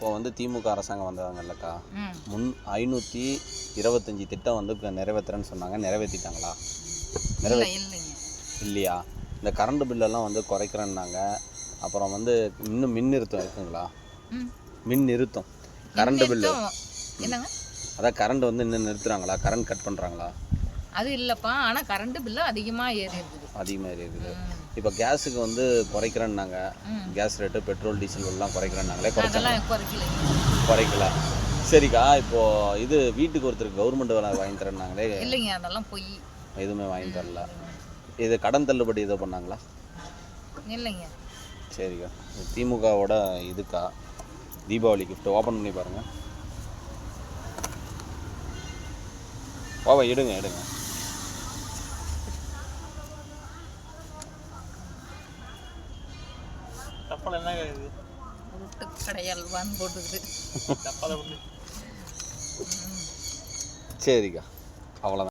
இப்போ வந்து திமுக அரசாங்கம் வந்தாங்கல்லக்கா, 525 திட்டம் வந்து நிறைவேற்றுறேன்னு சொன்னாங்க. நிறைவேற்றிட்டாங்களா? இல்லையா? இந்த கரண்ட் பில்லெல்லாம் வந்து குறைக்கிறேன்னாங்க. அப்புறம் வந்து இன்னும் மின் நிறுத்தம் இருக்குங்களா? மின் நிறுத்தம் கரண்ட் பில்லு என்னங்க? அதான் கரண்ட் வந்து இன்னும் நிறுத்துறாங்களா? கரண்ட் கட் பண்ணுறாங்களா? அது இல்லைப்பா. ஆனால் கரண்ட் பில்லு அதிகமாக ஏறி இருக்குது. இப்போ கேஸுக்கு வந்து குறைக்கிறேன்னாங்க. கேஸ் ரேட்டு, பெட்ரோல், டீசல் எல்லாம் குறைக்கிறேன்னாங்களே, குறைக்கல. சரிக்கா, இப்போது இது வீட்டுக்கு ஒருத்தருக்கு கவர்மெண்ட் வேலை வாங்கி தரேன்னாங்களே? இல்லைங்க, அதெல்லாம் பொய். எதுவுமே வாங்கி தரல. இது கடன் தள்ளுபடி ஏதோ பண்ணாங்களா? இல்லைங்க. சரிக்கா, திமுகவோட இதுக்கா தீபாவளி கிஃப்ட் ஓப்பன் பண்ணி பாருங்கள். எடுங்க. டப்பால என்ன இருக்குது? உருட்டு கடையல்வான்னு போட்டுக்குது. சரிக்கா, அவ்வளோதான்.